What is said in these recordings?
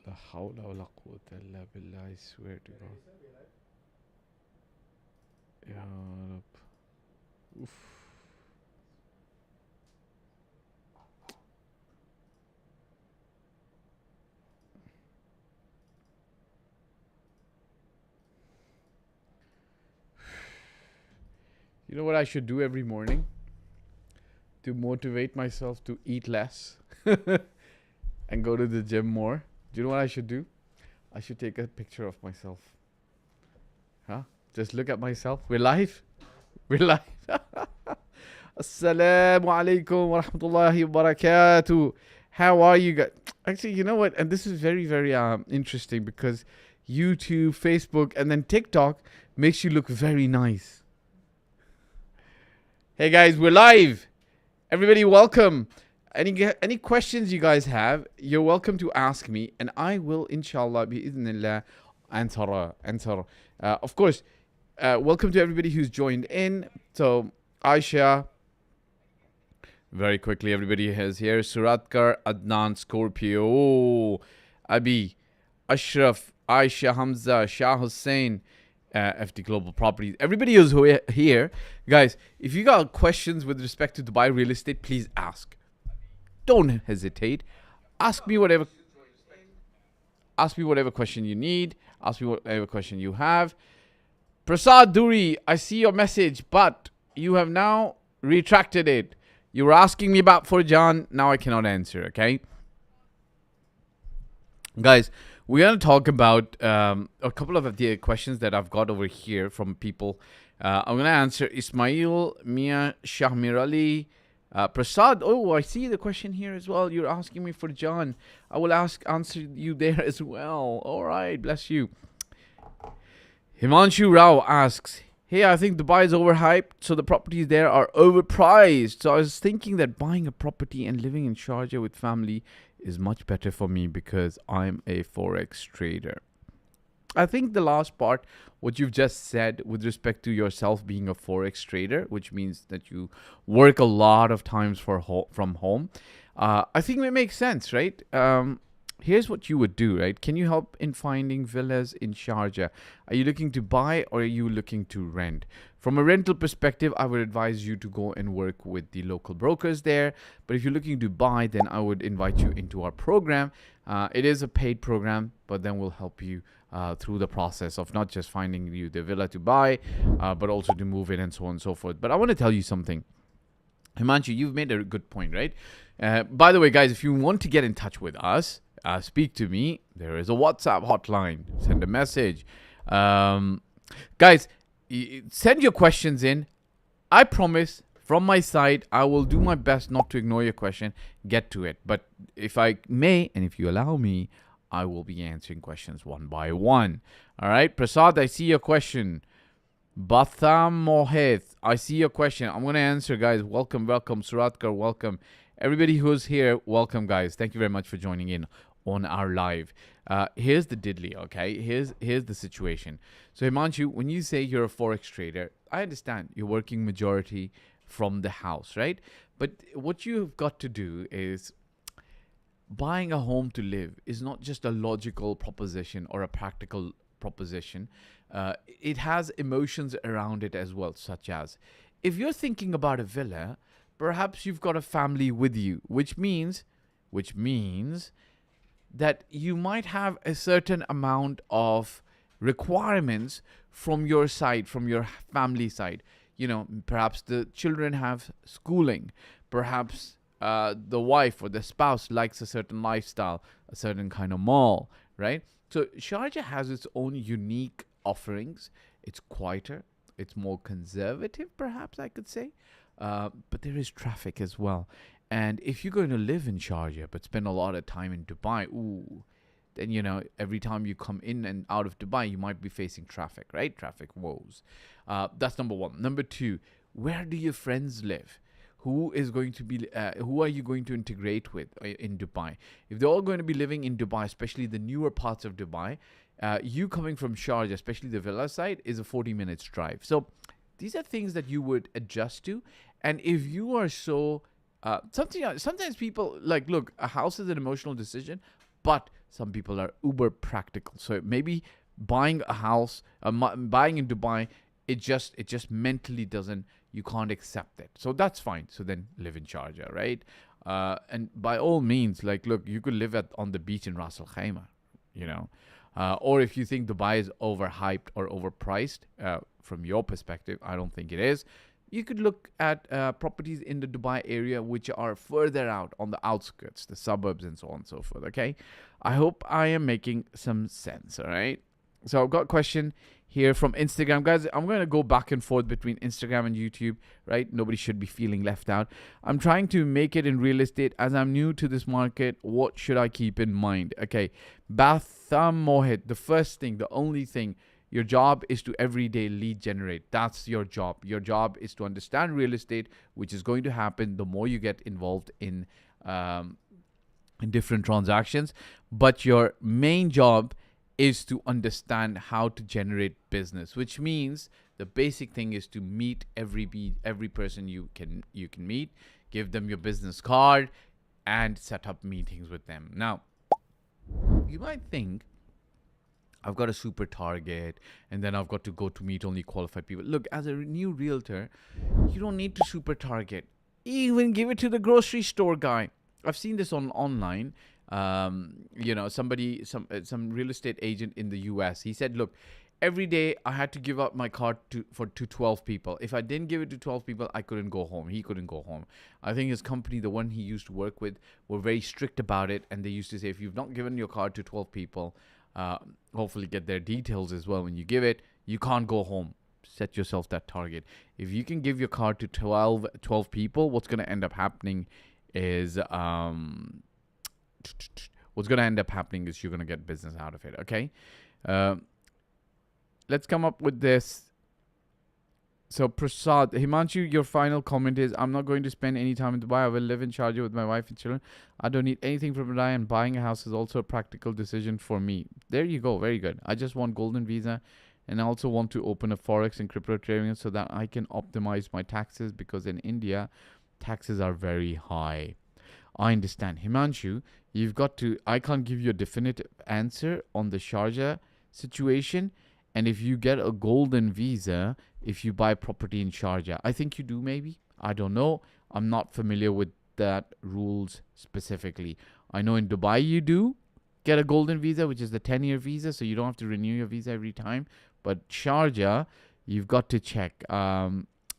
La hawla wa la quwwata illa billah, I swear to God. Ya Rab. Oof. You know what I should do every morning to motivate myself to eat less and go to the gym more? Do you know what I should do? I should take a picture of myself. Huh? Just look at myself. We're live. We're live. Assalamu alaikum wa rahmatullahi wa barakatuh. How are you guys? Actually, you know what? And this is very, very interesting because YouTube, Facebook, and then TikTok makes you look very nice. Hey guys, we're live. Everybody, welcome. Any questions you guys have, you're welcome to ask me, and I will, inshallah, bi'idhnillah, answer. Of course, welcome to everybody who's joined in. So, Aisha, very quickly, everybody is here. Suratkar, Adnan, Scorpio, Abi, Ashraf, Aisha, Hamza, Shah Hussein, FD Global Properties. Everybody is here. Guys, if you got questions with respect to Dubai real estate, please ask. Don't hesitate. Ask me whatever question you need. Ask me whatever question you have. Prasad Duri, I see your message, but you have now retracted it. You were asking me about Furjan. Now I cannot answer, okay? Guys, we're going to talk about a couple of the questions that I've got over here from people. I'm going to answer Ismail, Mia, Shahmir Ali, Prasad. Oh, I see the question here as well. You're asking me for John. I will answer you there as well. All right, bless you. Himanshu Rao asks, hey, I think Dubai is overhyped, so the properties there are overpriced. So I was thinking that buying a property and living in Sharjah with family is much better for me because I'm a Forex trader. I think the last part, what you've just said with respect to yourself being a Forex trader, which means that you work a lot of times from home, I think it makes sense, right? Here's what you would do, right? Can you help in finding villas in Sharjah? Are you looking to buy or are you looking to rent? From a rental perspective, I would advise you to go and work with the local brokers there. But if you're looking to buy, then I would invite you into our program. It is a paid program, but then we'll help you through the process of not just finding you the villa to buy, but also to move in and so on and so forth. But I want to tell you something. Himanshu, you've made a good point, right? By the way, guys, if you want to get in touch with us, speak to me. There is a WhatsApp hotline. Send a message. Guys, send your questions in. I promise, from my side, I will do my best not to ignore your question. Get to it. But if I may, and if you allow me, I will be answering questions one by one. All right, Prasad, I see your question. Batham Mohit, I see your question. I'm going to answer, guys. Welcome. Suratkar, welcome. Everybody who's here, welcome, guys. Thank you very much for joining in on our live. Here's the diddly, okay? Here's the situation. So, Himanshu, when you say you're a Forex trader, I understand you're working majority from the house, right? But what you've got to do is buying a home to live is not just a logical proposition or a practical proposition. It has emotions around it as well, such as if you're thinking about a villa, perhaps you've got a family with you, which means that you might have a certain amount of requirements from your side, from your family side. You know, perhaps the children have schooling, perhaps the wife or the spouse likes a certain lifestyle, a certain kind of mall, right? So Sharjah has its own unique offerings. It's quieter, it's more conservative, perhaps I could say, but there is traffic as well. And if you're going to live in Sharjah but spend a lot of time in Dubai, then, you know, every time you come in and out of Dubai, you might be facing traffic, right? Traffic woes. That's number one. Number two, where do your friends live? Who is going to be? Who are you going to integrate with in Dubai? If they're all going to be living in Dubai, especially the newer parts of Dubai, you coming from Sharjah, especially the villa side, is a 40 minutes drive. So these are things that you would adjust to. And if you are so sometimes people like, look, a house is an emotional decision, but some people are uber practical. So maybe buying a house, buying in Dubai, it just mentally doesn't, you can't accept it. So that's fine. So then live in Sharjah, right? And by all means, like, look, you could live on the beach in Ras Al Khaimah, you know. Or if you think Dubai is overhyped or overpriced, from your perspective, I don't think it is. You could look at properties in the Dubai area which are further out on the outskirts, the suburbs, and so on and so forth. Okay, I hope I am making some sense. All right. So I've got a question here from Instagram. Guys, I'm going to go back and forth between Instagram and YouTube, right? Nobody should be feeling left out. I'm trying to make it in real estate as I'm new to this market. What should I keep in mind? Okay, Batham Mohit, the first thing, the only thing, your job is to everyday lead generate. That's your job. Your job is to understand real estate, which is going to happen the more you get involved in different transactions. But your main job is to understand how to generate business, which means the basic thing is to meet every person you can meet, give them your business card, and set up meetings with them. Now, you might think, I've got a super target and then I've got to go to meet only qualified people. Look, as a new realtor, you don't need to super target. Even give it to the grocery store guy. I've seen this online. You know, some real estate agent in the US, he said, look, every day I had to give up my card to 12 people. If I didn't give it to 12 people, I couldn't go home. He couldn't go home. I think his company, the one he used to work with, were very strict about it. And they used to say, if you've not given your card to 12 people, hopefully get their details as well. When you give it, you can't go home. Set yourself that target. If you can give your card to 12 people, what's going to end up happening is, you're going to get business out of it. Okay. Let's come up with this. So Prasad, Himanshu, your final comment is, I'm not going to spend any time in Dubai. I will live in Sharjah with my wife and children. I don't need anything from Dubai, and buying a house is also a practical decision for me. There you go. Very good. I just want golden visa, and I also want to open a forex and crypto trading so that I can optimize my taxes, because in India, taxes are very high. I understand. Himanshu, you've got to, I can't give you a definitive answer on the Sharjah situation. And if you get a golden visa, if you buy property in Sharjah, I think you do maybe. I don't know. I'm not familiar with that rules specifically. I know in Dubai you do get a golden visa, which is the 10-year visa, so you don't have to renew your visa every time. But Sharjah, you've got to check.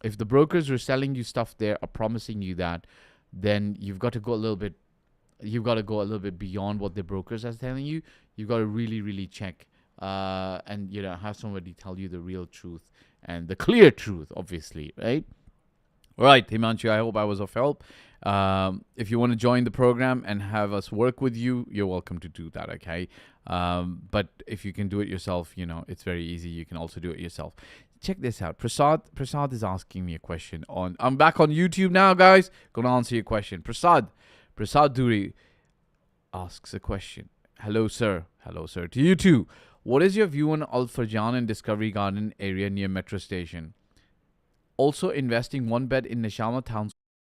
If the brokers who are selling you stuff there are promising you that, then you've got to go a little bit. You've got to go a little bit beyond what the brokers are telling you. You've got to really, really check. And have somebody tell you the real truth and the clear truth, obviously, right? All right, Himanshu, I hope I was of help. If you want to join the program and have us work with you, you're welcome to do that, okay? But if you can do it yourself, it's very easy. You can also do it yourself. Check this out. Prasad is asking me a question I'm back on YouTube now, guys. Gonna answer your question. Prasad Duri asks a question. Hello, sir. Hello, sir. To you too. What is your view on Al Farjan and Discovery Garden area near metro station? Also investing one bed in Nishama town.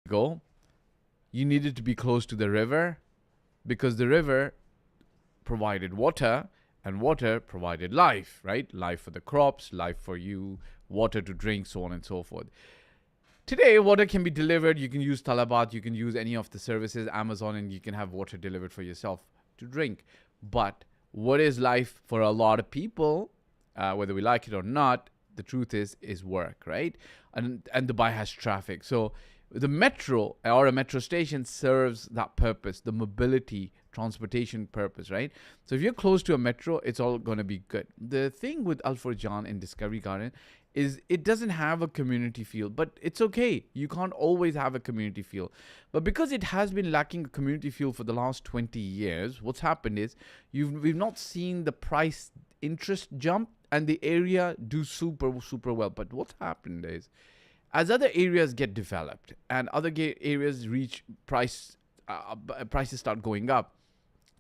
Go. You needed to be close to the river, because the river provided water and water provided life, right? Life for the crops, life for you, water to drink, so on and so forth. Today, water can be delivered. You can use Talabat, you can use any of the services, Amazon, and you can have water delivered for yourself to drink. But what is life for a lot of people, whether we like it or not, the truth is work, right? And Dubai has traffic. So the metro or a metro station serves that purpose, the mobility, transportation purpose, right? So if you're close to a metro, it's all going to be good. The thing with Al Farjan and Discovery Garden is it doesn't have a community feel, but it's okay. You can't always have a community feel. But because it has been lacking a community feel for the last 20 years, what's happened is we've not seen the price interest jump and the area do super, super well. But what's happened is, as other areas get developed and other areas reach prices start going up,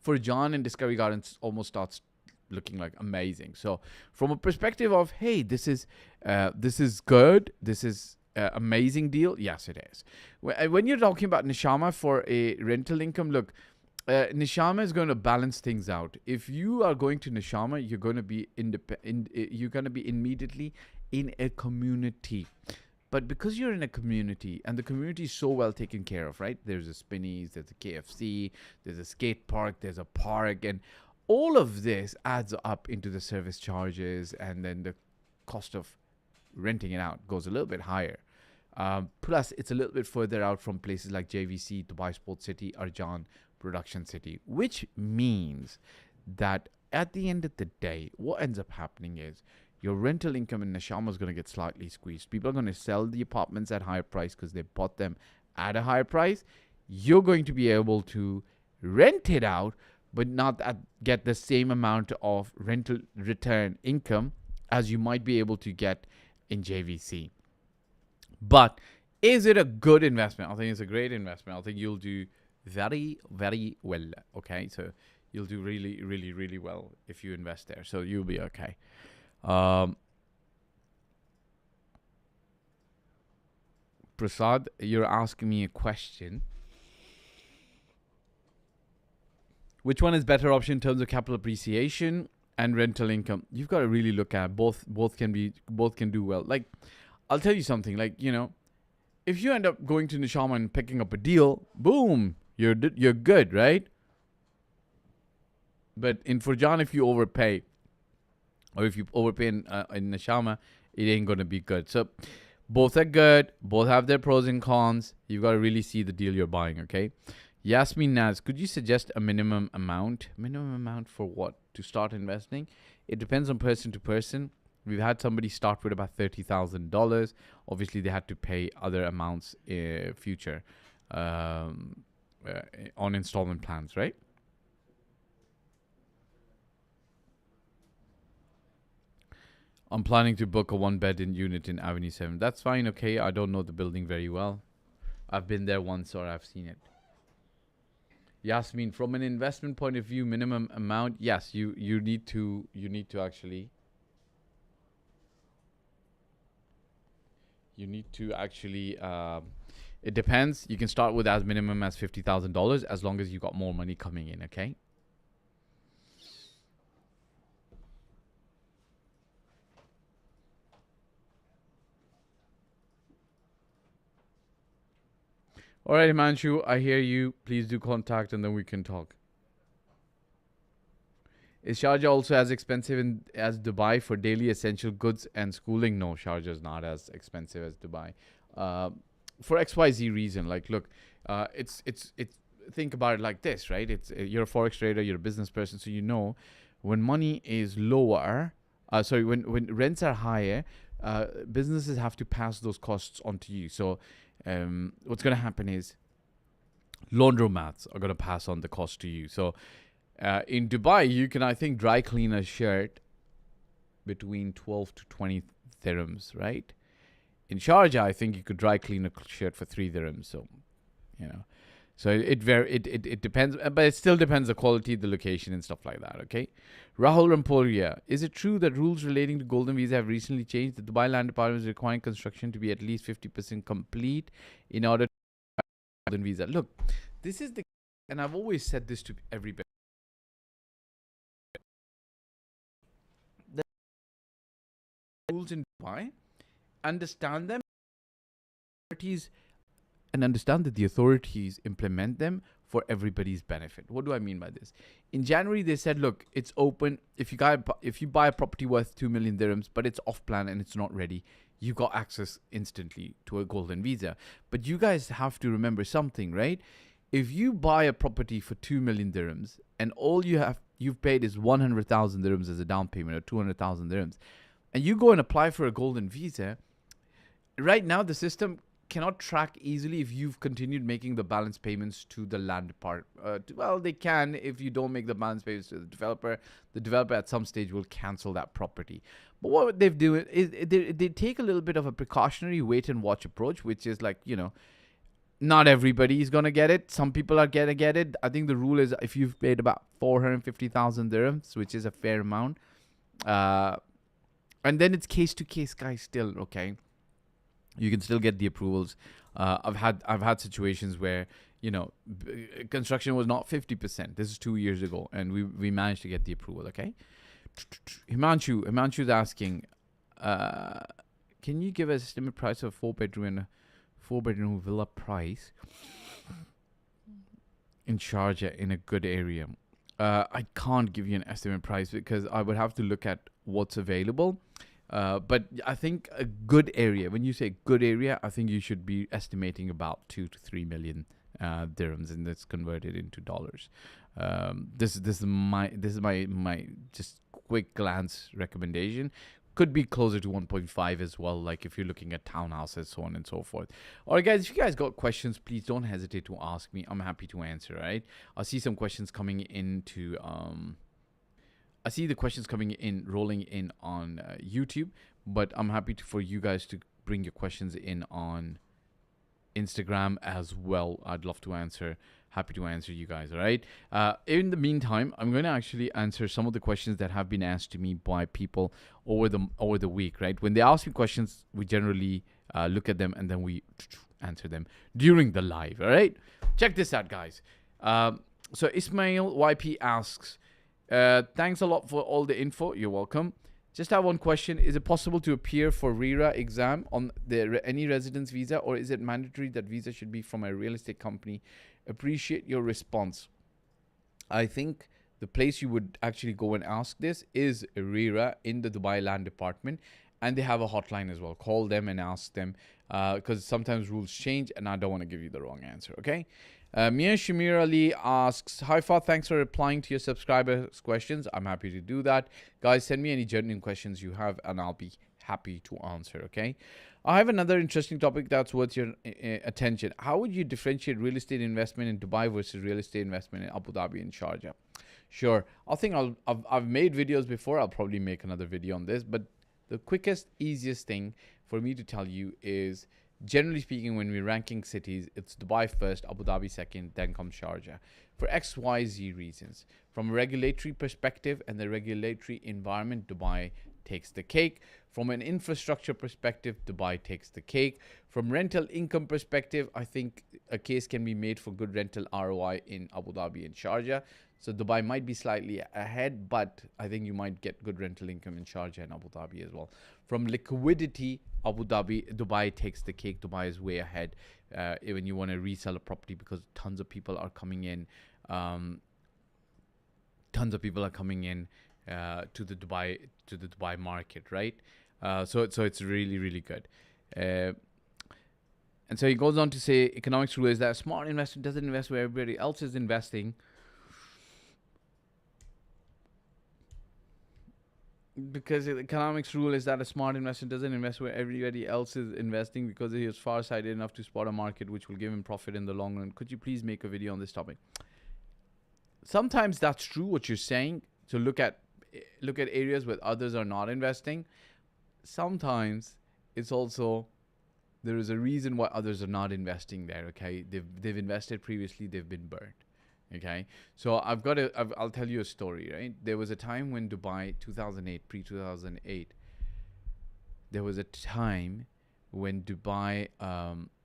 Farjan and Discovery Gardens almost starts looking like amazing. So from a perspective of, hey, this is good, this is amazing deal, yes, it is. When you're talking about Nishama for a rental income, look, Nishama is going to balance things out. If you are going to Nishama, you're going to be you're going to be immediately in a community. But because you're in a community and the community is so well taken care of, right? There's a Spinneys, there's a KFC, there's a skate park, there's a park, and all of this adds up into the service charges, and then the cost of renting it out goes a little bit higher. Plus, it's a little bit further out from places like JVC, Dubai Sports City, Arjan Production City, which means that at the end of the day, what ends up happening is your rental income in Nashama is going to get slightly squeezed. People are going to sell the apartments at higher price because they bought them at a higher price. You're going to be able to rent it out, but not get the same amount of rental return income as you might be able to get in JVC. But is it a good investment? I think it's a great investment. I think you'll do very, very well. Okay, so you'll do really, really, really well if you invest there. So you'll be okay. Prasad, you're asking me a question. Which one is better option in terms of capital appreciation and rental income? You've got to really look at both. Both can do well. Like, I'll tell you something. Like, if you end up going to Nishama and picking up a deal, boom, you're good, right? But in Furjan, if you overpay, or if you overpay in Nishama, it ain't going to be good. So both are good. Both have their pros and cons. You've got to really see the deal you're buying, okay? Yasmin Naz, could you suggest a minimum amount? Minimum amount for what? To start investing? It depends on person to person. We've had somebody start with about $30,000. Obviously, they had to pay other amounts future on installment plans, right? I'm planning to book a one-bed unit in Avenue 7. That's fine, okay? I don't know the building very well. I've been there once or I've seen it. Yasmin, from an investment point of view, minimum amount, yes, you need to actually it depends. You can start with as minimum as $50,000 as long as you got more money coming in, okay? All right, Himanshu, I hear you. Please do contact and then we can talk. Is Sharjah also as expensive as Dubai for daily essential goods and schooling? No, Sharjah is not as expensive as Dubai. For XYZ reason. Like, look, it's think about it like this, right? You're a forex trader, you're a business person, so when money is lower, when rents are higher, businesses have to pass those costs on to you. So what's going to happen is laundromats are going to pass on the cost to you. So in Dubai, you can, I think, dry clean a shirt between 12 to 20 dirhams, right? In Sharjah, I think you could dry clean a shirt for 3 dirhams. So, so it depends, but it still depends the quality, the location, and stuff like that. Okay, Rahul Rampuria, is it true that rules relating to Golden Visa have recently changed? The Dubai Land Department is requiring construction to be at least 50% complete in order to Golden Visa. Look, this is and I've always said this to everybody. The rules in Dubai, understand them, and understand that the authorities implement them for everybody's benefit. What do I mean by this? In January, they said, look, it's open. If you buy a property worth 2 million dirhams, but it's off plan and it's not ready, you got access instantly to a golden visa. But you guys have to remember something, right? If you buy a property for 2 million dirhams and all you've paid is 100,000 dirhams as a down payment or 200,000 dirhams, and you go and apply for a golden visa, right now the system cannot track easily if you've continued making the balance payments to the land part. Well, they can if you don't make the balance payments to the developer. The developer at some stage will cancel that property. But what they've done is they take a little bit of a precautionary wait and watch approach, which is like, not everybody is going to get it. Some people are going to get it. I think the rule is if you've paid about 450,000 dirhams, which is a fair amount. And then it's case to case, guys, still, okay? You can still get the approvals. I've had situations where construction was not 50%. This is 2 years ago, and we managed to get the approval. Okay. Himanshu's asking, can you give us estimate price of 4-bedroom and a 4-bedroom villa price in Sharjah in a good area? I can't give you an estimate price because I would have to look at what's available. But I think a good area, when you say good area, I think you should be estimating about 2 to 3 million dirhams, and that's converted into dollars. This is my just quick glance recommendation. Could be closer to 1.5 as well, like if you're looking at townhouses, so on and so forth. All right, guys, if you guys got questions, please don't hesitate to ask me. I'm happy to answer. Right, I see some questions coming into I see the questions coming in, rolling in on YouTube, but I'm happy for you guys to bring your questions in on Instagram as well. I'd love to answer. Happy to answer you guys. All right. In the meantime, I'm going to actually answer some of the questions that have been asked to me by people over the week. Right. When they ask me questions, we generally look at them and then we answer them during the live. All right. Check this out, guys. So Ismail YP asks, thanks a lot for all the info. You're welcome. Just have one question. Is it possible to appear for RERA exam on any residence visa, or is it mandatory that visa should be from a real estate company? Appreciate your response. I think the place you would actually go and ask this is RERA in the Dubai Land Department, and they have a hotline as well. Call them and ask them because sometimes rules change and I don't want to give you the wrong answer, okay? Mia Shamir Ali asks, hi Fahd, thanks for replying to your subscribers' questions. I'm happy to do that. Guys, send me any genuine questions you have and I'll be happy to answer, okay? I have another interesting topic that's worth your attention. How would you differentiate real estate investment in Dubai versus real estate investment in Abu Dhabi and Sharjah? Sure. I've made videos before. I'll probably make another video on this, but the quickest, easiest thing for me to tell you is, generally speaking, when we're ranking cities, it's Dubai first, Abu Dhabi second, then comes Sharjah. For XYZ reasons. From a regulatory perspective and the regulatory environment, Dubai takes the cake. From an infrastructure perspective, Dubai takes the cake. From rental income perspective, I think a case can be made for good rental ROI in Abu Dhabi and Sharjah. So Dubai might be slightly ahead, but I think you might get good rental income in Sharjah and Abu Dhabi as well. From liquidity, Dubai takes the cake. Dubai is way ahead when you want to resell a property because tons of people are coming in. To the Dubai market, right? So it's really, really good. And so he goes on to say, economics rule is that a smart investor doesn't invest where everybody else is investing. Because the economics rule is that a smart investor doesn't invest where everybody else is investing because he is far-sighted enough to spot a market which will give him profit in the long run. Could you please make a video on this topic? Sometimes that's true what you're saying. So look at areas where others are not investing. Sometimes it's also there is a reason why others are not investing there. Okay, they've invested previously, they've been burned. Okay, so I'll tell you a story, right? There was a time when Dubai, 2008, pre-2008, there was a time when Dubai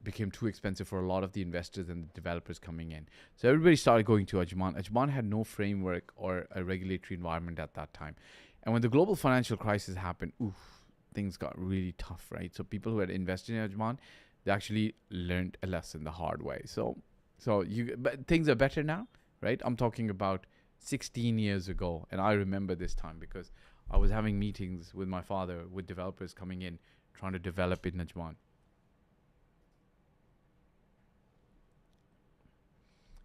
became too expensive for a lot of the investors and the developers coming in. So everybody started going to Ajman. Ajman had no framework or a regulatory environment at that time. And when the global financial crisis happened, things got really tough, right? So people who had invested in Ajman, they actually learned a lesson the hard way. But things are better now, right? I'm talking about 16 years ago. And I remember this time because I was having meetings with my father, with developers coming in, trying to develop in Najman.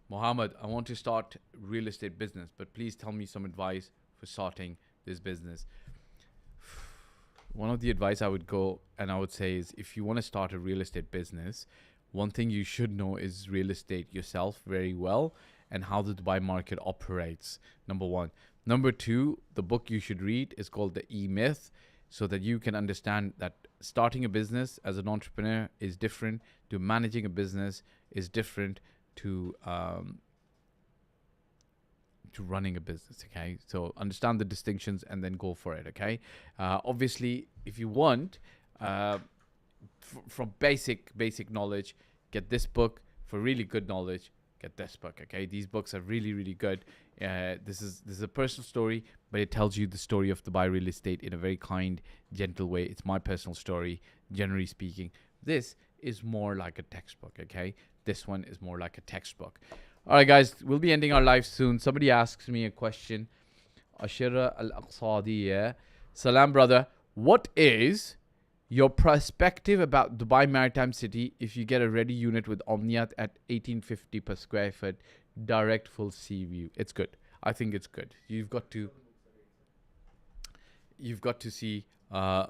Mohammed, I want to start real estate business, but please tell me some advice for starting this business. One of the advice I would say is, if you want to start a real estate business, one thing you should know is real estate yourself very well and how the Dubai market operates, number one. Number two, the book you should read is called The E-Myth, so that you can understand that starting a business as an entrepreneur is different to managing a business is different to running a business, okay? So understand the distinctions and then go for it, okay? Obviously, if you want, from basic knowledge, get this book. For really good knowledge, get this book. Okay, these books are really, really good. This is a personal story, but it tells you the story of Dubai real estate in a very kind, gentle way. It's my personal story, generally speaking. This is more like a textbook. Okay, this one is more like a textbook. All right, guys, we'll be ending our live soon. Somebody asks me a question. Ashira Al-Aqsadiya. Salam, brother. What is your perspective about Dubai Maritime City if you get a ready unit with Omniat at 1850 per square foot, direct full sea view? It's good. I think it's good. You've got to see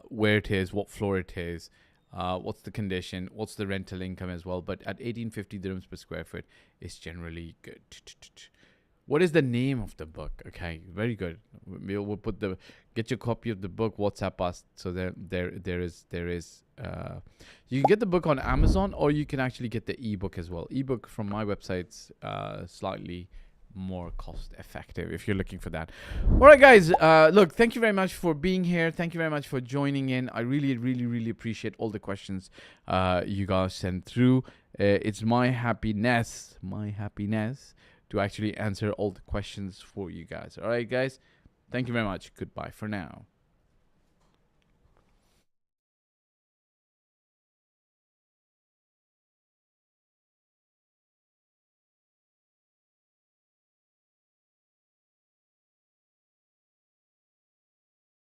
where it is, what floor it is, what's the condition, what's the rental income as well. But at 1850 dirhams per square foot, it's generally good. What is the name of the book? Okay, very good. We'll put get your copy of the book. WhatsApp us. So there is. You can get the book on Amazon, or you can actually get the ebook as well. Ebook from my website's slightly more cost effective if you're looking for that. All right, guys. Look, thank you very much for being here. Thank you very much for joining in. I really, really, really appreciate all the questions you guys sent through. It's my happiness to actually answer all the questions for you guys. All right, guys. Thank you very much. Goodbye for now.